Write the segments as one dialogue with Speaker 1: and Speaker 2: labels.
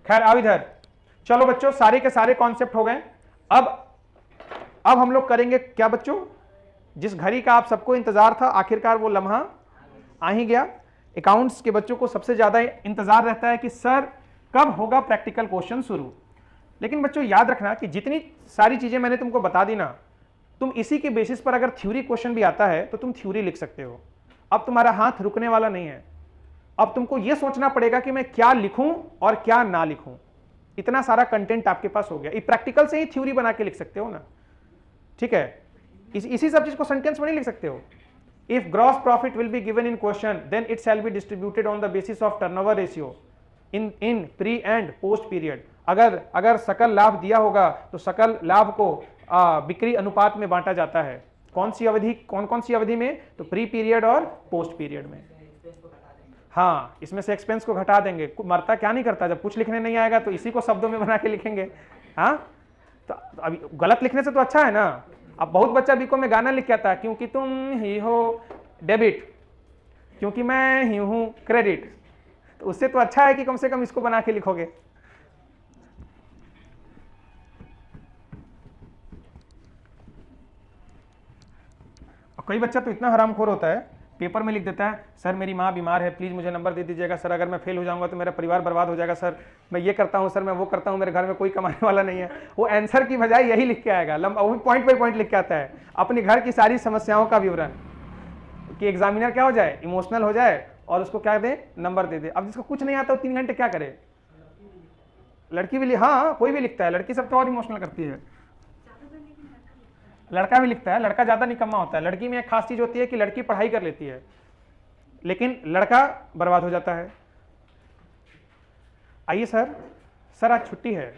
Speaker 1: खैर आओ इधर। चलो बच्चों, सारे के सारे कॉन्सेप्ट हो गए। अब हम लोग करेंगे क्या बच्चों, जिस घड़ी का आप सबको इंतजार था, आखिरकार वो लम्हा आ ही गया। अकाउंट्स के बच्चों को सबसे ज्यादा इंतजार रहता है कि सर कब होगा प्रैक्टिकल क्वेश्चन शुरू। लेकिन बच्चों याद रखना कि जितनी सारी चीजें मैंने तुमको बता दी ना, तुम इसी के बेसिस पर अगर थ्योरी क्वेश्चन भी आता है तो तुम थ्योरी लिख सकते हो। अब तुम्हारा हाथ रुकने वाला नहीं है। अब तुमको यह सोचना पड़ेगा कि मैं क्या लिखूं और क्या ना लिखूं। इतना सारा कंटेंट आपके पास हो गया, ये प्रैक्टिकल से ही थ्योरी बना के लिख सकते हो ना, ठीक है। इसी सब चीज को सेंटेंस में नहीं लिख सकते हो। If gross profit will be given in question then it shall be distributed on the basis of turnover ratio in pre and post period. अगर सकल लाभ दिया होगा तो सकल लाभ को बिक्री अनुपात में बांटा जाता है। कौन कौन सी अवधि में? तो प्री पीरियड और पोस्ट पीरियड में। हाँ, इसमें से एक्सपेंस को घटा देंगे। मरता क्या नहीं करता, जब कुछ लिखने नहीं आएगा तो इसी को शब्दों में बना के लिखेंगे। हाँ, तो अभी गलत लिखने से तो अच्छा है ना। अब बहुत बच्चा बीकॉम में गाना लिख के आता है, क्योंकि तुम ही हो डेबिट, क्योंकि मैं ही हूं क्रेडिट। तो उससे तो अच्छा है कि कम से कम इसको बना के लिखोगे। कई बच्चा तो इतना हरामखोर होता है, पेपर में लिख देता है, सर मेरी माँ बीमार है, प्लीज़ मुझे नंबर दे दीजिएगा सर, अगर मैं फेल हो जाऊंगा तो मेरा परिवार बर्बाद हो जाएगा सर, मैं ये करता हूँ सर, मैं वो करता हूँ, मेरे घर में कोई कमाने वाला नहीं है। वो आंसर की बजाय यही लिख के आएगा, वो पॉइंट बाई पॉइंट लिख के आता है अपने घर की सारी समस्याओं का विवरण, कि एग्जामिनर क्या हो जाए, इमोशनल हो जाए और उसको क्या दे, नंबर दे दे। अब जिसको कुछ नहीं आता वो 3 घंटे क्या करे। लड़की भी, हाँ कोई भी लिखता है, लड़की सब तो और इमोशनल करती है। लड़का भी लिखता है, लड़का ज्यादा निकम्मा होता है। लड़की में एक खास चीज होती है कि लड़की पढ़ाई कर लेती है लेकिन लड़का बर्बाद हो जाता है। आइए सर आज छुट्टी है,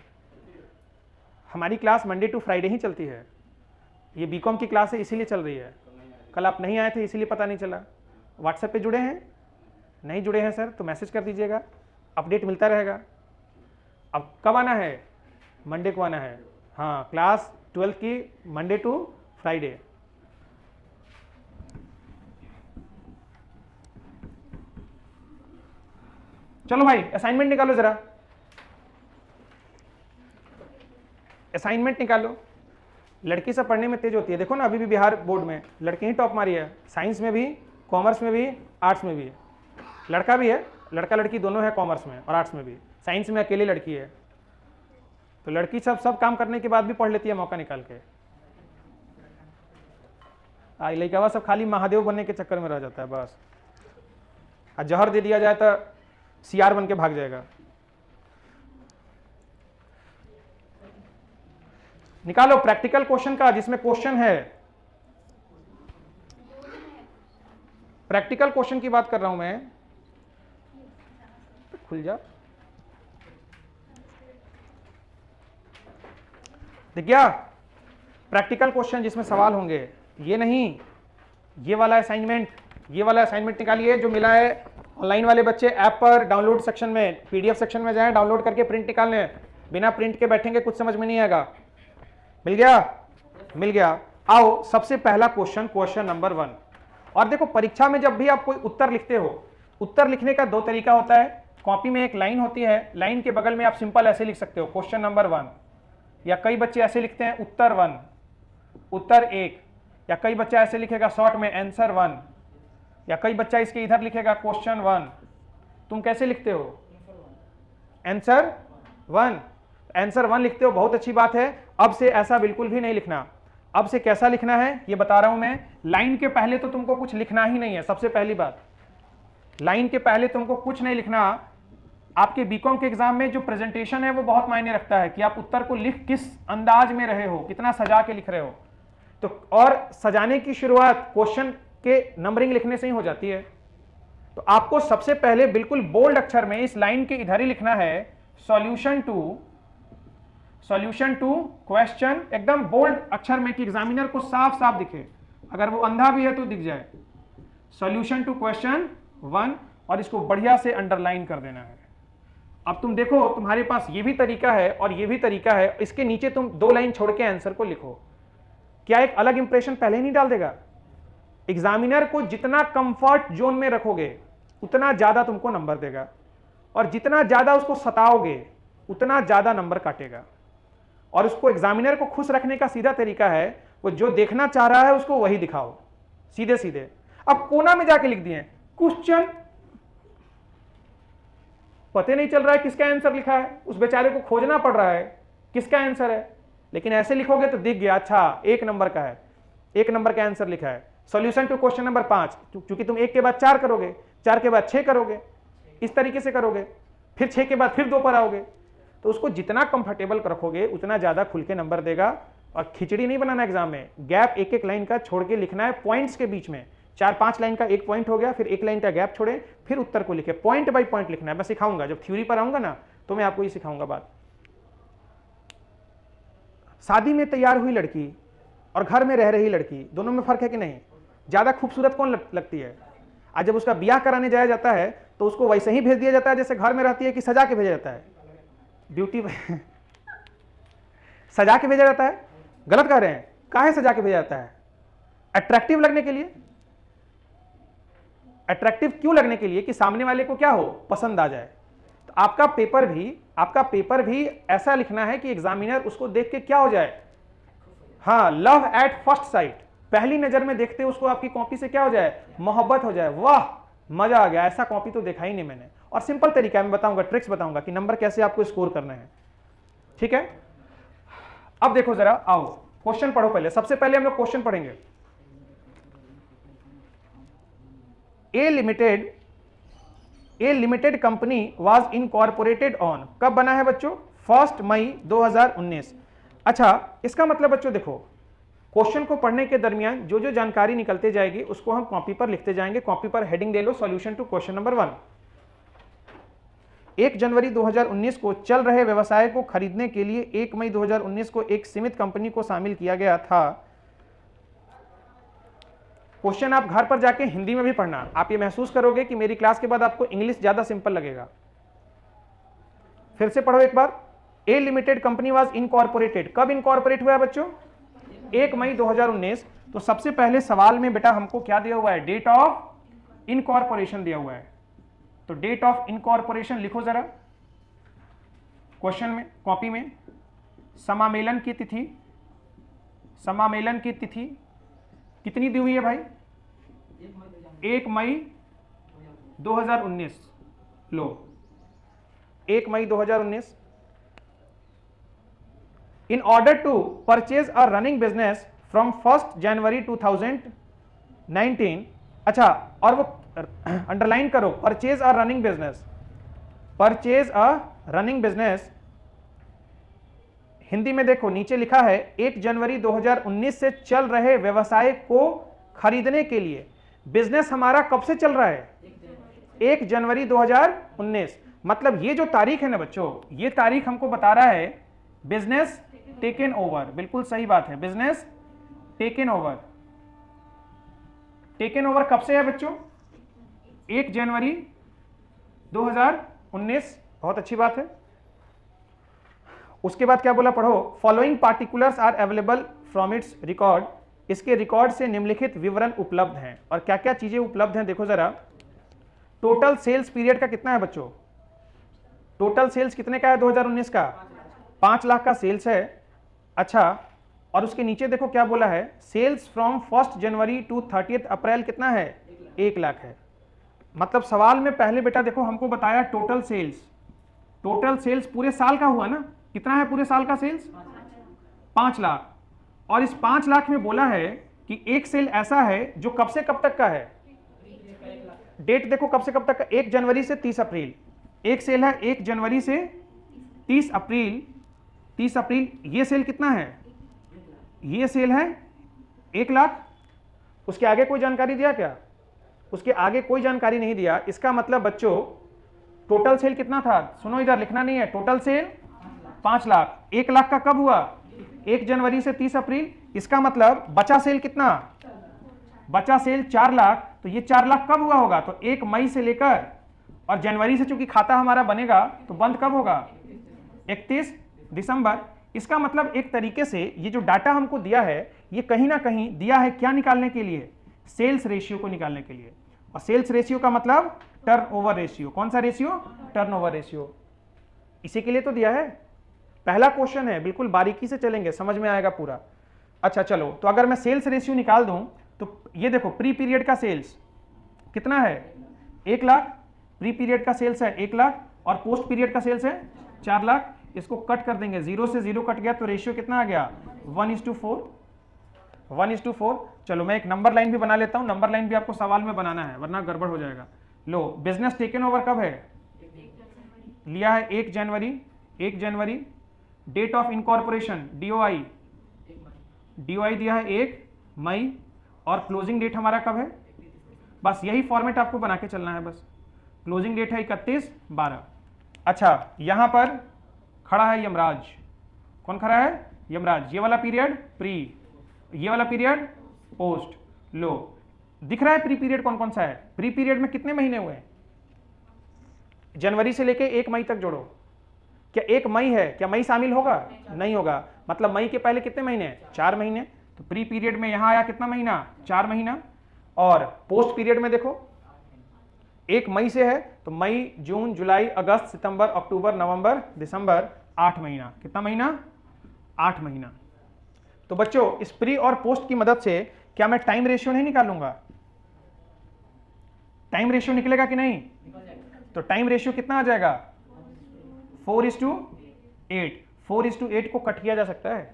Speaker 1: हमारी क्लास मंडे टू फ्राइडे ही चलती है। ये बीकॉम की क्लास है इसीलिए चल रही है। कल आप नहीं आए थे इसीलिए पता नहीं चला। व्हाट्सएप पे जुड़े हैं? नहीं जुड़े हैं सर तो मैसेज कर दीजिएगा, अपडेट मिलता रहेगा। अब कब आना है? मंडे को आना है। हाँ, क्लास 12 की मंडे टू फ्राइडे। चलो भाई असाइनमेंट निकालो जरा, असाइनमेंट निकालो। लड़की सब पढ़ने में तेज होती है, देखो ना अभी भी बिहार बोर्ड में लड़की ही टॉप मारी है, साइंस में भी, कॉमर्स में भी, आर्ट्स में भी। लड़का भी है, लड़का लड़की दोनों है कॉमर्स में और आर्ट्स में भी, साइंस में अकेली लड़की है। तो लड़की सब काम करने के बाद भी पढ़ लेती है मौका निकाल के। लड़का सब खाली महादेव बनने के चक्कर में रह जाता है बस। जहर दे दिया जाए तो सीआर बन के भाग जाएगा। निकालो प्रैक्टिकल क्वेश्चन का, जिसमें क्वेश्चन है। प्रैक्टिकल क्वेश्चन की बात कर रहा हूं मैं। खुल जा, देख गया? प्रैक्टिकल क्वेश्चन जिसमें सवाल होंगे, ये नहीं, ये वाला असाइनमेंट निकालिए जो मिला है। ऑनलाइन वाले बच्चे ऐप पर डाउनलोड सेक्शन में, पीडीएफ सेक्शन में जाएं, डाउनलोड करके प्रिंट निकाल लें। बिना प्रिंट के बैठेंगे कुछ समझ में नहीं आएगा। मिल गया। आओ सबसे पहला क्वेश्चन नंबर 1। और देखो परीक्षा में जब भी आप कोई उत्तर लिखते हो, उत्तर लिखने का 2 तरीका होता है। कॉपी में एक लाइन होती है, लाइन के बगल में आप सिंपल ऐसे लिख सकते हो क्वेश्चन नंबर 1, या कई बच्चे ऐसे लिखते हैं उत्तर 1, उत्तर 1, या कई बच्चा ऐसे लिखेगा शॉर्ट में आंसर 1, या कई बच्चा इसके इधर लिखेगा क्वेश्चन 1। तुम कैसे लिखते हो? आंसर 1। आंसर 1 लिखते हो, बहुत अच्छी बात है। अब से ऐसा बिल्कुल भी नहीं लिखना। अब से कैसा लिखना है ये बता रहा हूं मैं। लाइन के पहले तो तुमको कुछ लिखना ही नहीं है। सबसे पहली बात, लाइन के पहले तुमको कुछ नहीं लिखना। आपके बीकॉम के एग्जाम में जो प्रेजेंटेशन है वो बहुत मायने रखता है कि आप उत्तर को लिख किस अंदाज में रहे हो, कितना सजा के लिख रहे हो। तो और सजाने की शुरुआत क्वेश्चन के नंबरिंग लिखने से ही हो जाती है। तो आपको सबसे पहले बिल्कुल बोल्ड अक्षर में इस लाइन के इधर ही लिखना है सॉल्यूशन टू क्वेश्चन, एकदम बोल्ड अक्षर में कि एग्जामिनर को साफ साफ दिखे, अगर वो अंधा भी है तो दिख जाए। सॉल्यूशन टू क्वेश्चन 1, और इसको बढ़िया से अंडरलाइन कर देना है। अब तुम देखो तुम्हारे पास ये भी तरीका है और ये भी तरीका है। इसके नीचे तुम 2 लाइन छोड़ के आंसर को लिखो। क्या एक अलग इंप्रेशन पहले नहीं डाल देगा? एग्जामिनर को जितना कंफर्ट जोन में रखोगे उतना ज्यादा तुमको नंबर देगा, और जितना ज्यादा उसको सताओगे उतना ज्यादा नंबर काटेगा। और उसको एग्जामिनर को खुश रखने का सीधा तरीका है, वो जो देखना चाह रहा है उसको वही दिखाओ सीधे सीधे। अब कोना में जाके लिख दिए क्वेश्चन, पता नहीं चल रहा है किसका आंसर लिखा है, उस बेचारे को खोजना पड़ रहा है किसका आंसर है। लेकिन ऐसे लिखोगे तो दिख गया, अच्छा 1 नंबर का है, 1 नंबर का आंसर लिखा है। सॉल्यूशन टू क्वेश्चन नंबर 5, क्योंकि तुम 1 के बाद 4 करोगे, 4 के बाद 6 करोगे, इस तरीके से करोगे, फिर 6 के बाद फिर 2 पर आओगे। तो उसको जितना कंफर्टेबल रखोगे उतना ज्यादा खुल के नंबर देगा। और खिचड़ी नहीं बनाना एग्जाम में, गैप 1-1 लाइन का छोड़ के लिखना है पॉइंट्स के बीच में। 4-5 लाइन का 1 पॉइंट हो गया, फिर 1 लाइन का गैप छोड़े, फिर उत्तर को लिखे, पॉइंट बाय पॉइंट लिखना है। मैं सिखाऊंगा, जब थ्योरी पर आऊंगा ना तो मैं आपको ये सिखाऊंगा बात। शादी में तैयार हुई लड़की और घर में रह रही लड़की, दोनों में फर्क है कि नहीं? ज्यादा खूबसूरत कौन लगती है? आज जब उसका ब्याह कराने जाया जाता है तो उसको वैसे ही भेज दिया जाता है जैसे घर में रहती है, कि सजा के भेजा जाता है? ब्यूटी सजा के भेजा जाता है? गलत कह रहे हैं। काहे सजा के भेजा जाता है? अट्रैक्टिव लगने के लिए। अट्रैक्टिव क्यों लगने के लिए? कि सामने वाले को क्या हो, पसंद आ जाए। तो आपका पेपर भी ऐसा लिखना है कि एग्जामिनर उसको देख के क्या हो जाए, हाँ, लव एट फर्स्ट साइट, पहली नजर में देखते उसको आपकी कॉपी से क्या हो जाए, मोहब्बत हो जाए, वाह मजा आ गया, ऐसा कॉपी तो देखा ही नहीं मैंने। और सिंपल तरीका मैं बताऊंगा, ट्रिक्स बताऊंगा कि नंबर कैसे आपको स्कोर करना है। ठीक है, अब देखो जरा, आओ क्वेश्चन पढ़ो पहले। सबसे पहले हम लोग क्वेश्चन पढ़ेंगे। A limited company was incorporated on, कब बना है बच्चों? 1 मई 2019। अच्छा, इसका मतलब बच्चों देखो, क्वेश्चन को पढ़ने के दरमियान जो जो जानकारी निकलते जाएगी उसको हम कॉपी पर लिखते जाएंगे। कॉपी पर हेडिंग दे लो, सॉल्यूशन टू क्वेश्चन नंबर 1। 1 जनवरी 2019 को चल रहे व्यवसाय को खरीदने के लिए 1 मई 2019 को एक सीमित कंपनी को शामिल किया गया था। क्वेश्चन आप घर पर जाके हिंदी में भी पढ़ना, आप ये महसूस करोगे कि मेरी क्लास के बाद आपको इंग्लिश ज्यादा सिंपल लगेगा। फिर से पढ़ो एक बार। ए लिमिटेड कंपनी वाज इनकॉर्पोरेटेड, कब इनकॉर्पोरेट हुआ है बच्चों? 1 मई 2019। तो सबसे पहले सवाल में बेटा हमको क्या दिया हुआ है? डेट ऑफ इनकॉर्पोरेशन दिया हुआ है। तो डेट ऑफ इनकॉर्पोरेशन लिखो जरा क्वेश्चन में, कॉपी में। समामेलन की तिथि कितनी दी हुई है भाई? 1 मई 2019। लो 1 मई 2019। In order to purchase a running business from 1st January 2019, अच्छा, और वो अंडरलाइन करो, purchase a running business. Hindi में देखो नीचे लिखा है 1 जनवरी 2019 से चल रहे व्यवसाय को खरीदने के लिए। बिजनेस हमारा कब से चल रहा है? 1 जनवरी 2019। मतलब ये जो तारीख है ना बच्चों, ये तारीख हमको बता रहा है बिजनेस टेकन ओवर। बिल्कुल सही बात है, business taken over. Taken over कब से है बच्चों? 1 जनवरी 2019। बहुत अच्छी बात है। उसके बाद क्या बोला, पढ़ो। Following particulars are available from its record, इसके रिकॉर्ड से निम्नलिखित विवरण उपलब्ध हैं। और क्या क्या चीजें उपलब्ध हैं देखो जरा। टोटल सेल्स पीरियड का कितना है बच्चों? टोटल सेल्स कितने का है 2019 का? 5 लाख का सेल्स है। अच्छा, और उसके नीचे देखो क्या बोला है, सेल्स फ्रॉम 1 जनवरी टू 30 अप्रैल कितना है? 1 लाख है। मतलब सवाल में पहले बेटा देखो हमको बताया टोटल सेल्स। टोटल सेल्स पूरे साल का हुआ ना, कितना है पूरे साल का सेल्स? 5 लाख। और इस 5 लाख में बोला है कि एक सेल ऐसा है जो कब से कब तक का है? डेट देखो कब से कब तक का, 1 जनवरी से 30 अप्रैल। एक सेल है 1 जनवरी से 30 अप्रैल। 30 अप्रैल ये सेल कितना है? ये सेल है 1 लाख। उसके आगे कोई जानकारी दिया क्या? उसके आगे कोई जानकारी नहीं दिया। इसका मतलब बच्चों टोटल सेल कितना था? सुनो इधर, लिखना नहीं है। Total sale 5 lakh. 1 लाख का कब हुआ? 1 जनवरी से 30 अप्रैल। इसका मतलब बचा सेल कितना? बचा सेल 4 लाख। तो ये 4 लाख कब हुआ होगा? तो 1 मई से लेकर, और जनवरी से चूंकि खाता हमारा बनेगा तो बंद कब होगा? 31 दिसंबर। इसका मतलब एक तरीके से ये जो डाटा हमको दिया है ये कहीं ना कहीं दिया है क्या निकालने के लिए? सेल्स रेशियो को निकालने के लिए। और सेल्स रेशियो का मतलब टर्नओवर रेशियो। कौन सा रेशियो? Turnover ratio. इसी के लिए तो दिया है, पहला क्वेश्चन है, बिल्कुल बारीकी से चलेंगे, समझ में आएगा पूरा। अच्छा चलो, तो अगर मैं सेल्स रेशियो निकाल दूं तो ये देखो, प्री पीरियड का सेल्स कितना है 1 लाख, प्री पीरियड का सेल्स है 1 लाख और पोस्ट पीरियड का सेल्स है 4 लाख। इसको कट कर देंगे, 0 से 0 कट गया तो रेशियो कितना आ गया 1:4, 1:4। चलो मैं एक नंबर लाइन भी बना लेता हूं, नंबर लाइन भी आपको सवाल में बनाना है वरना गड़बड़ हो जाएगा। लो, बिजनेस टेकन ओवर कब है, लिया है 1 जनवरी, 1 जनवरी। डेट ऑफ इनकॉर्पोरेशन DOI दिया है 1 मई और क्लोजिंग डेट हमारा कब है, बस यही फॉर्मेट आपको बना के चलना है बस। क्लोजिंग डेट है 31/12। अच्छा, यहां पर खड़ा है यमराज, कौन खड़ा है, यमराज। ये वाला पीरियड प्री, ये वाला पीरियड पोस्ट। लो, दिख रहा है प्री पीरियड कौन कौन सा है, प्री पीरियड में कितने महीने हुए, जनवरी से लेके 1 मई तक जोड़ो। क्या 1 मई है, क्या मई शामिल होगा, नहीं होगा, मतलब मई के पहले कितने महीने, 4 महीने। तो प्री पीरियड में यहां आया कितना महीना, 4 महीना। और पोस्ट पीरियड में देखो 1 मई से है तो मई, जून, जुलाई, अगस्त, सितंबर, अक्टूबर, नवंबर, दिसंबर, 8 महीना। कितना महीना, 8 महीना। तो बच्चों, इस प्री और पोस्ट की मदद से क्या मैं टाइम रेशियो नहीं निकालूंगा, टाइम रेशियो निकलेगा कि नहीं, तो टाइम रेशियो कितना आ जाएगा 4:8। 4:8 को कट किया जा सकता है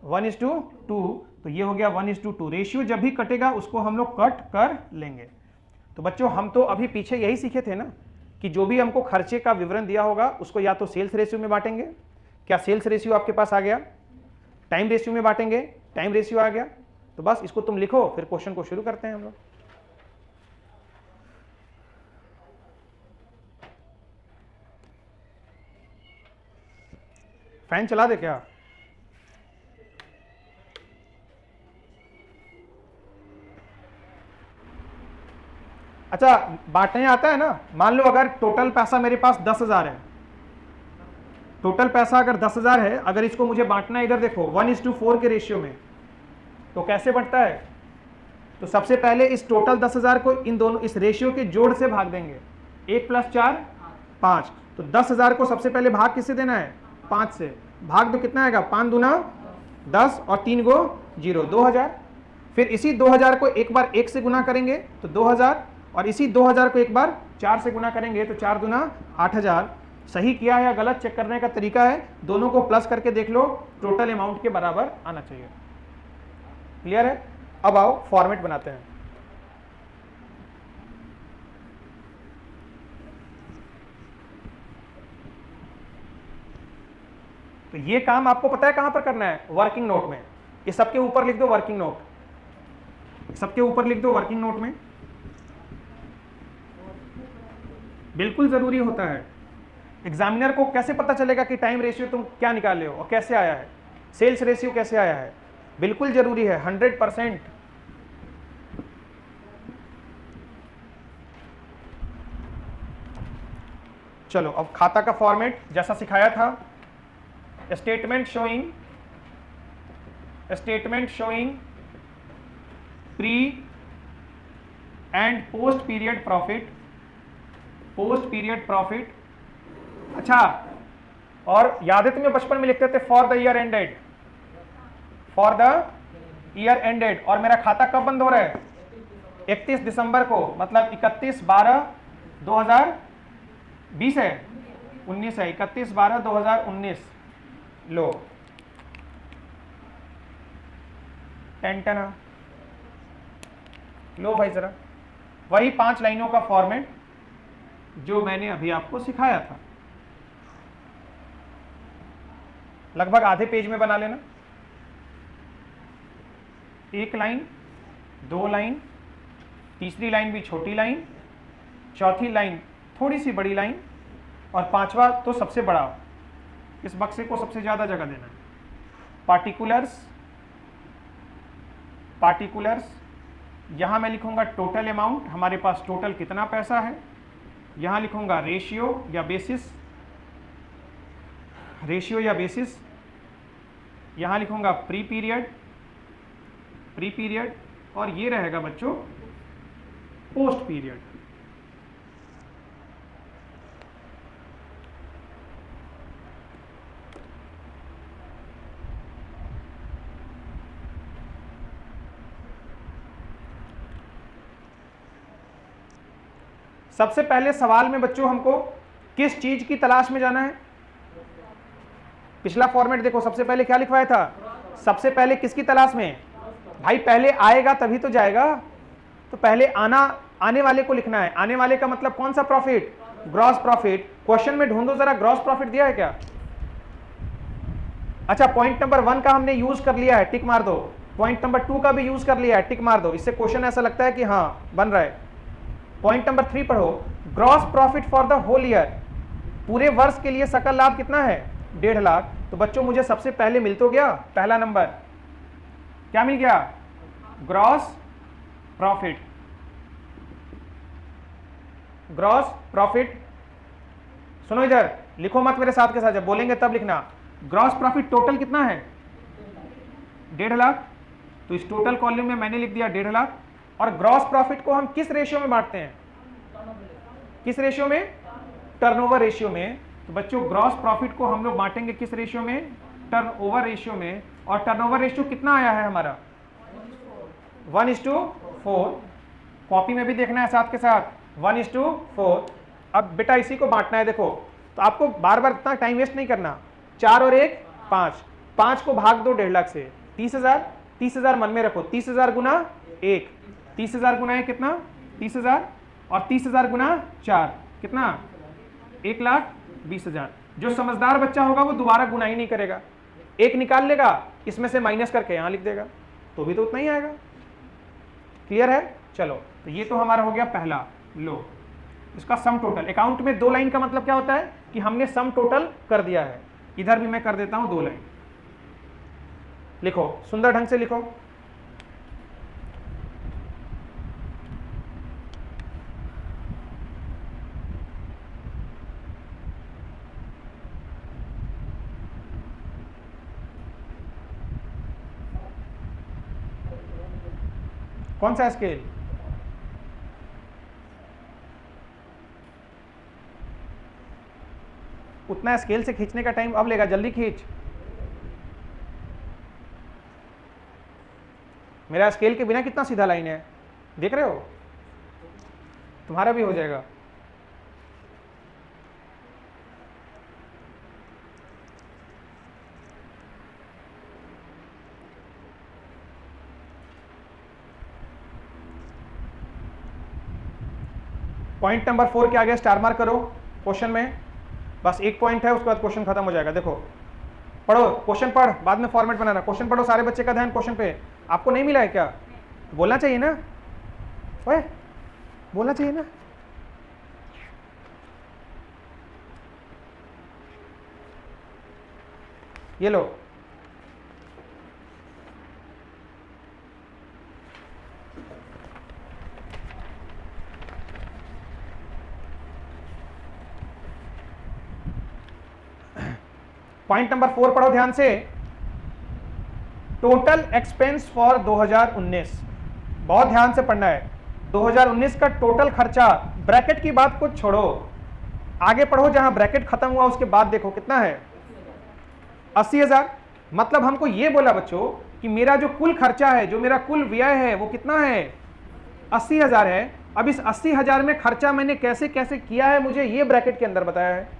Speaker 1: 1:2, तो ये हो गया 1:2। रेशियो जब भी कटेगा उसको हम लोग कट कर लेंगे। तो बच्चों, हम तो अभी पीछे यही सीखे थे ना कि जो भी हमको खर्चे का विवरण दिया होगा उसको या तो सेल्स रेशियो में बांटेंगे, क्या सेल्स रेशियो आपके पास आ गया, टाइम रेशियो में बांटेंगे, टाइम रेशियो आ गया, तो बस इसको तुम लिखो, फिर क्वेश्चन को शुरू करते हैं हम लोग। फैन चला दे क्या, अच्छा बांटने आता है ना। मान लो अगर टोटल पैसा मेरे पास 10,000 है, टोटल पैसा अगर 10,000 है, अगर इसको मुझे बांटना है, इधर देखो 1:4 के रेशियो में, तो कैसे बढ़ता है, तो सबसे पहले इस टोटल 10,000 को इन दोनों इस रेशियो के जोड़ से भाग देंगे, 1 + 4 5। तो 10,000 को सबसे पहले भाग किससे देना है, 5 से। भाग तो कितना आएगा, 5 दूना 10 और 3 गो 0, 2,000। फिर इसी 2,000 को एक बार 1 से गुना करेंगे तो 2,000, और इसी 2,000 को एक बार 4 से गुना करेंगे तो 4 दूना 8,000। सही किया है या गलत चेक करने का तरीका है, दोनों को प्लस करके देख लो, टोटल अमाउंट के बराबर आना चाहिए। क्लियर है। अब आओ फॉर्मेट बनाते हैं। तो ये काम आपको पता है कहां पर करना है, वर्किंग नोट में। ये सबके ऊपर लिख दो वर्किंग नोट, सबके ऊपर लिख दो वर्किंग नोट में, बिल्कुल जरूरी होता है। एग्जामिनर को कैसे पता चलेगा कि टाइम रेशियो तुम क्या निकाले हो और कैसे आया है, सेल्स रेशियो कैसे आया है, बिल्कुल जरूरी है 100%। चलो अब खाता का फॉर्मेट जैसा सिखाया था, statement showing pre and post period profit. अच्छा, और याद है तुम्हें बचपन में लिखते थे फॉर द ईयर एंडेड, और मेरा खाता कब बंद हो रहा है, 31 दिसंबर को, मतलब 31/12/2020 है, 19 है, 31/12/2019। लो टेंटना, लो भाई जरा, वही 5 लाइनों का फॉर्मेट जो मैंने अभी आपको सिखाया था, लगभग आधे पेज में बना लेना। 1 लाइन, 2 लाइन, तीसरी लाइन भी छोटी लाइन, चौथी लाइन थोड़ी सी बड़ी लाइन, और 5वां तो सबसे बड़ा, इस बक्से को सबसे ज्यादा जगह देना है। पार्टिकुलर्स, यहां मैं लिखूंगा टोटल अमाउंट, हमारे पास टोटल कितना पैसा है, यहां लिखूंगा रेशियो या बेसिस, यहां लिखूंगा प्री पीरियड, और ये रहेगा बच्चों पोस्ट पीरियड। सबसे पहले सवाल में बच्चों हमको किस चीज की तलाश में जाना है? पिछला फॉर्मेट देखो, सबसे पहले क्या लिखवाया था? सबसे पहले किसकी तलाश में? भाई पहले आएगा तभी तो जाएगा, तो पहले आने वाले को लिखना है। आने वाले का मतलब कौन सा प्रॉफिट? Gross profit. क्वेश्चन में ढूंढो जरा ग्रॉस प्रॉफिट दिया है क्या? अच्छा, पॉइंट नंबर 1 का हमने यूज कर लिया है, टिक मार दो। पॉइंट नंबर 2 का भी यूज कर लिया है, टिक मार दो। इससे क्वेश्चन ऐसा लगता है कि हाँ बन रहा है। पॉइंट नंबर 3 पढ़ो, gross profit for the whole year, पूरे वर्ष के लिए सकल लाभ कितना है? 1.5 लाख। तो बच्चों मुझे सबसे पहले मिल तो गया पहला नंबर, क्या मिल गया? Gross profit. ग्रॉस प्रॉफिट, सुनो इधर, लिखो मत मेरे साथ के साथ, जब बोलेंगे तब लिखना। ग्रॉस प्रॉफिट टोटल कितना है? 1.5 लाख। तो इस टोटल कॉलम में मैंने लिख दिया 1.5 लाख। और ग्रॉस प्रॉफिट को हम किस रेशियो में बांटते हैं? किस रेशियो में? टर्नओवर रेशियो में। तो बच्चों ग्रॉस प्रॉफिट को हम लोग बांटेंगे किस रेशियो में? टर्नओवर रेशियो में। और टर्नओवर रेशियो कितना आया है हमारा? 1:4। कॉपी में भी देखना है साथ के साथ, 1:4। अब बेटा इसी को बांटना है। देखो, तो आपको बार बार इतना टाइम वेस्ट नहीं करना। 4 और 1 5, 5 को भाग दो 1.5 लाख से, 30,000। 30,000 मन में रखो, 30,000 गुना 1, 30,000 गुना 1 कितना? 30,000। और 30,000 गुना 4 कितना? 1,20,000। जो समझदार बच्चा होगा वो दोबारा गुना ही नहीं करेगा, 1 निकाल लेगा, इसमें से माइनस करके यहां लिख देगा, तो भी तो उतना ही आएगा। क्लियर है? चलो, तो ये तो हमारा हो गया पहला। लो, इसका सम टोटल। अकाउंट में 2 लाइन का मतलब क्या होता है? कि हमने सम टोटल कर दिया है। इधर भी मैं कर देता हूं 2 लाइन। लिखो, सुंदर ढंग से लिखो। कौन सा स्केल? उतना स्केल से खींचने का टाइम अब लेगा, जल्दी खींच। मेरा स्केल के बिना कितना सीधा लाइन है, देख रहे हो? तुम्हारा भी हो जाएगा। पॉइंट नंबर 4 के आगे स्टार मार्क करो क्वेश्चन में, बस एक पॉइंट है, उसके बाद क्वेश्चन खत्म हो जाएगा। देखो, पढ़ो, क्वेश्चन पढ़, बाद में फॉर्मेट बनाना। क्वेश्चन पढ़ो, सारे बच्चे का ध्यान क्वेश्चन पे। आपको नहीं मिला है क्या? बोलना चाहिए ना, ओए बोलना चाहिए ना। ये लो, पॉइंट नंबर 4 पढ़ो ध्यान से। टोटल एक्सपेंस फॉर 2019, बहुत ध्यान से पढ़ना है। 2019 का टोटल खर्चा, ब्रैकेट की बात को छोड़ो, आगे पढ़ो, जहां ब्रैकेट खत्म हुआ उसके बाद देखो कितना है? 80,000। मतलब हमको ये बोला बच्चों कि मेरा जो कुल खर्चा है, जो मेरा कुल व्यय है, वो कितना है? 80,000 है। अब इस 80,000 में खर्चा मैंने कैसे कैसे किया है, मुझे ये ब्रैकेट के अंदर बताया है।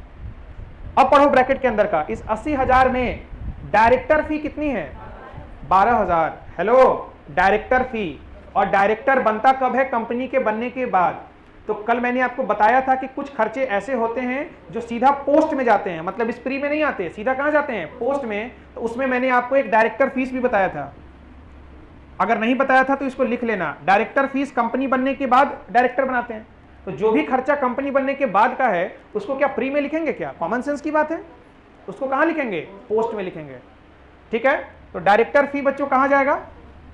Speaker 1: अब पढ़ो ब्रैकेट के अंदर का, इस 80,000 में डायरेक्टर फी कितनी है? 12,000। हेलो, डायरेक्टर फी। और डायरेक्टर बनता कब है? कंपनी के बनने के बाद। तो कल मैंने आपको बताया था कि कुछ खर्चे ऐसे होते हैं जो सीधा पोस्ट में जाते हैं, मतलब स्प्री में नहीं आते, सीधा कहां जाते हैं? पोस्ट में। तो उसमें मैंने आपको एक डायरेक्टर फीस भी बताया था। अगर नहीं बताया था तो इसको लिख लेना, डायरेक्टर फीस कंपनी बनने के बाद डायरेक्टर बनाते हैं। तो जो भी खर्चा कंपनी बनने के बाद का है उसको क्या प्री में लिखेंगे? क्या कॉमन सेंस की बात है? उसको कहां लिखेंगे? पोस्ट में लिखेंगे। ठीक है, तो डायरेक्टर फी बच्चों कहां जाएगा?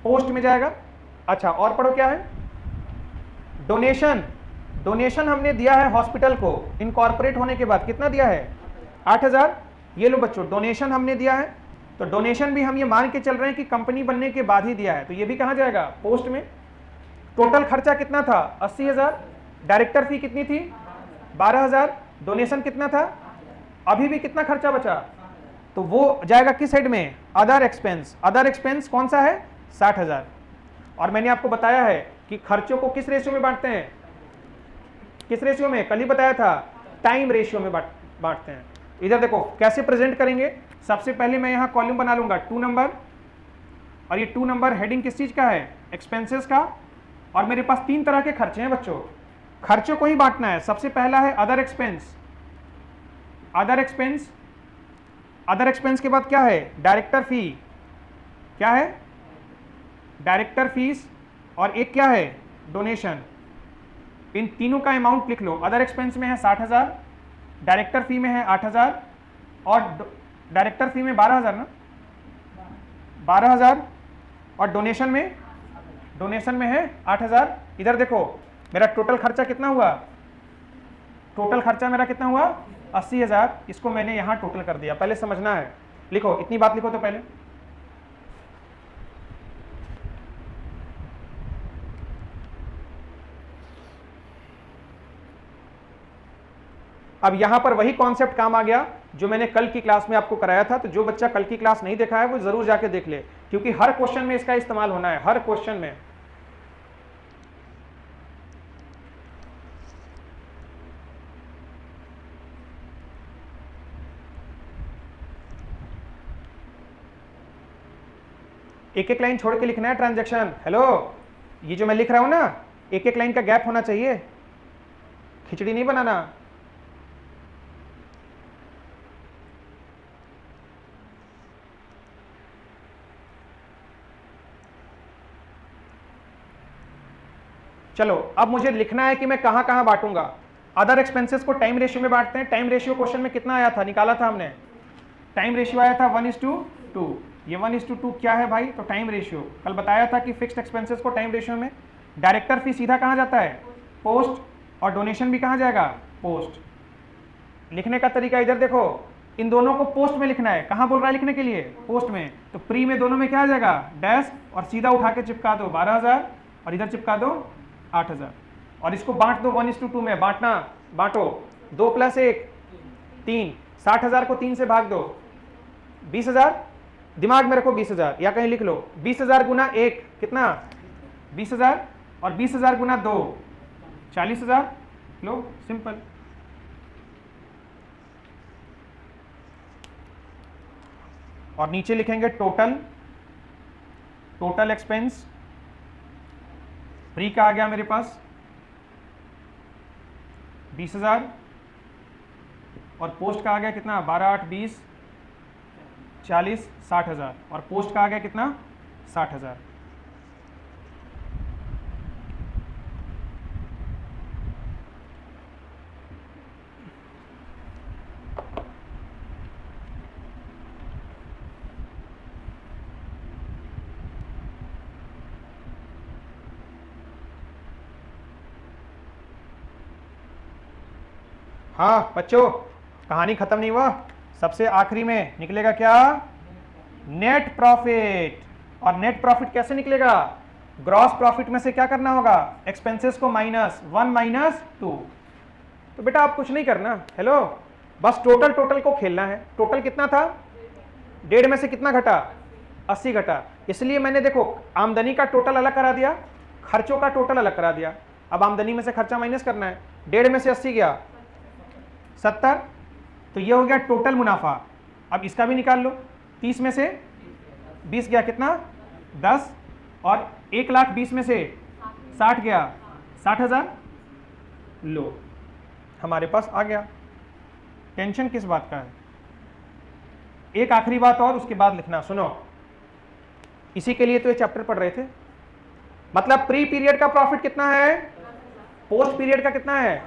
Speaker 1: पोस्ट में जाएगा। अच्छा, और पढ़ो क्या है? डोनेशन। डोनेशन हमने दिया है हॉस्पिटल को इनकॉर्पोरेट होने के बाद, कितना दिया है? 8,000। ये लो बच्चों, डोनेशन हमने दिया है। तो डोनेशन भी हम ये मान के चल रहे हैं कि कंपनी बनने के बाद ही दिया है, तो ये भी कहां जाएगा? पोस्ट में। टोटल खर्चा कितना था? 80,000। डायरेक्टर फी कितनी थी? 12,000। डोनेशन कितना था? अभी भी कितना खर्चा बचा? तो वो जाएगा किस साइड में? Other expense. अदर एक्सपेंस कौन सा है? 60,000। और मैंने आपको बताया है कि खर्चों को किस रेशियो में बांटते हैं? किस रेशियो में? कल ही बताया था, टाइम रेशियो में बांटते हैं। इधर देखो कैसे प्रेजेंट करेंगे। सबसे पहले मैं यहाँ कॉलम बना लूंगा 2 नंबर, और ये 2 नंबर हेडिंग किस चीज का है? एक्सपेंसेस का। और मेरे पास 3 तरह के खर्चे हैं बच्चों, खर्चों को ही बांटना है। सबसे पहला है other expense. Other expense, other expense के बाद क्या है? डायरेक्टर फी। क्या है? Director fees. और एक क्या है? डोनेशन। इन तीनों का अमाउंट लिख लो। अदर एक्सपेंस में है 60,000, डायरेक्टर फी में है 8,000, और डायरेक्टर फी में 12,000 ना, 12,000, और डोनेशन में है 8,000। इधर देखो मेरा टोटल खर्चा कितना हुआ? टोटल खर्चा मेरा कितना हुआ? 80,000। इसको मैंने यहां टोटल कर दिया। पहले समझना है, लिखो, इतनी बात लिखो तो पहले। अब यहां पर वही कॉन्सेप्ट काम आ गया जो मैंने कल की क्लास में आपको कराया था। तो जो बच्चा कल की क्लास नहीं देखा है वो जरूर जाके देख ले, क्योंकि हर क्वेश्चन में इसका इस्तेमाल होना है, हर क्वेश्चन में। एक एक लाइन छोड़ के लिखना है ट्रांजैक्शन। हेलो, ये जो मैं लिख रहा हूं ना, एक एक लाइन का गैप होना चाहिए, खिचड़ी नहीं बनाना। चलो अब मुझे लिखना है कि मैं कहां कहां बांटूंगा। अदर एक्सपेंसेस को टाइम रेशियो में बांटते हैं। टाइम रेशियो क्वेश्चन में कितना आया था? निकाला था हमने। टाइम रेशियो आया था 1:2। ये 1:2 क्या है भाई? तो टाइम रेशियो। कल बताया था कि फिक्स्ड एक्सपेंसेस को टाइम रेशियो में। डायरेक्टर फी सीधा कहां जाता है? पोस्ट। और डोनेशन भी कहां जाएगा? पोस्ट। लिखने का तरीका इधर देखो, इन दोनों को पोस्ट में लिखना है। कहां बोल रहा है लिखने के लिए? पोस्ट में। तो प्री में दोनों में क्या आ जाएगा? डैश, और सीधा उठा के चिपका दो 12,000, और इधर चिपका दो 8,000, और इसको बांट दो 1:2 में। बांटो 2 + 1 3। 60,000 को 3 से भाग दो, 20,000। दिमाग में रखो 20,000, या कहीं लिख लो 20,000 गुना 1 कितना? 20,000, और 20,000 गुना 2 40,000। लो सिंपल। और नीचे लिखेंगे टोटल एक्सपेंस। प्री का आ गया मेरे पास 20,000, और पोस्ट का आ गया कितना? 12, 8, 20, 40, 60,000, और पोस्ट का आ गया कितना? 60,000। हाँ बच्चों, कहानी खत्म नहीं हुआ। सबसे आखिरी में निकलेगा क्या? Net profit. और नेट प्रॉफिट कैसे निकलेगा? ग्रॉस प्रॉफिट में से क्या करना होगा? एक्सपेंसेस को -1 - 2। तो बेटा आप कुछ नहीं करना, हेलो, बस टोटल को खेलना है। टोटल कितना था? 1.5 में से कितना घटा? 80 घटा। इसलिए मैंने देखो आमदनी का टोटल अलग करा दिया, खर्चों का टोटल अलग करा दिया। अब आमदनी में से खर्चा माइनस करना है। 1.5 में से 80 गया 70, तो ये हो गया टोटल मुनाफा। अब इसका भी निकाल लो। 30 में से 20 गया कितना? 10, और 1,20,000 में से 60 गया 60,000। लो हमारे पास आ गया। टेंशन किस बात का है? एक आखिरी बात और, उसके बाद लिखना। सुनो, इसी के लिए तो ये चैप्टर पढ़ रहे थे। मतलब प्री पीरियड का प्रॉफिट कितना है? पोस्ट पीरियड का कितना है?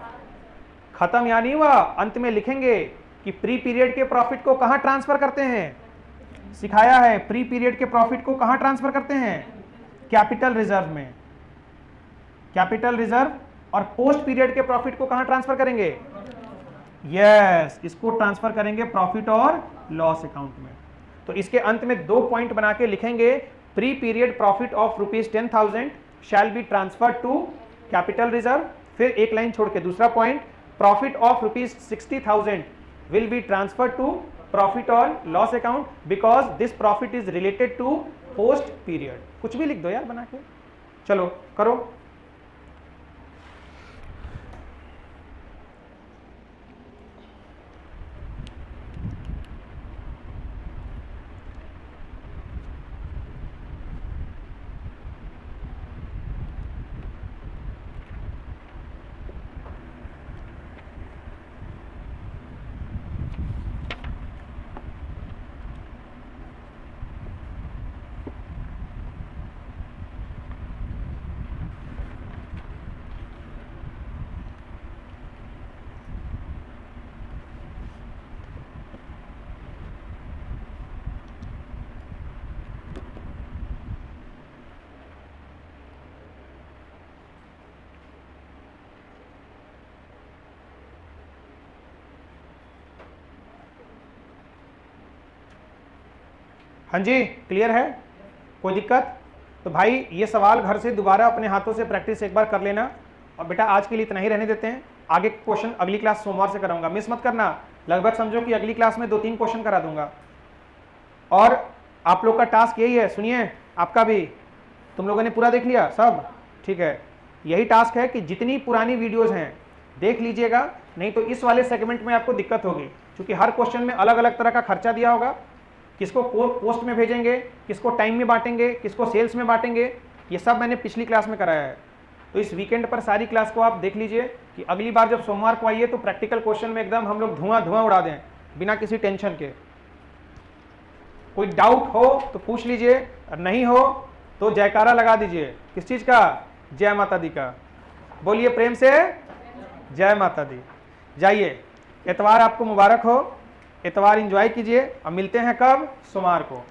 Speaker 1: खत्म या नहीं हुआ। अंत में लिखेंगे कि प्री पीरियड के प्रॉफिट को कहां ट्रांसफर करते हैं। सिखाया है, प्री पीरियड के प्रॉफिट को कहां ट्रांसफर करते हैं? कैपिटल रिजर्व में। Capital reserve. और पोस्ट पीरियड के प्रॉफिट को कहां ट्रांसफर करेंगे? यस, इसको ट्रांसफर करेंगे प्रॉफिट और लॉस अकाउंट में। तो इसके अंत में 2 पॉइंट बना के लिखेंगे, pre period profit of ₹10,000 shall be transfer to capital reserve. फिर एक लाइन छोड़ के दूसरा point, profit of ₹60,000 will be transferred to profit or loss account because this profit is related to post period। कुछ भी लिख दो यार बना के। चलो करो। हाँ जी, क्लियर है, कोई दिक्कत? तो भाई ये सवाल घर से दोबारा अपने हाथों से प्रैक्टिस एक बार कर लेना। और बेटा आज के लिए इतना ही रहने देते हैं, आगे क्वेश्चन अगली क्लास सोमवार से कराऊंगा, मिस मत करना। लगभग समझो कि अगली क्लास में 2-3 क्वेश्चन करा दूंगा। और आप लोग का टास्क यही है, सुनिए, आपका भी, तुम लोगों ने पूरा देख लिया सब? ठीक है, यही टास्क है कि जितनी पुरानी वीडियोस हैं देख लीजिएगा, नहीं तो इस वाले सेगमेंट में आपको दिक्कत होगी, क्योंकि हर क्वेश्चन में अलग अलग तरह का खर्चा दिया होगा। किसको पोस्ट में भेजेंगे, किसको टाइम में बांटेंगे, किसको सेल्स में बांटेंगे, ये सब मैंने पिछली क्लास में कराया है। तो इस वीकेंड पर सारी क्लास को आप देख लीजिए कि अगली बार जब सोमवार को आइए तो प्रैक्टिकल क्वेश्चन में एकदम हम लोग धुआं उड़ा दें बिना किसी टेंशन के। कोई डाउट हो तो पूछ लीजिए, और नहीं हो तो जयकारा लगा दीजिए। किस चीज़ का? जय माता दी का। बोलिए प्रेम से जय माता दी। जाइए, इतवार आपको मुबारक हो, इतवार एंजॉय कीजिए, और मिलते हैं कब? सोमवार को।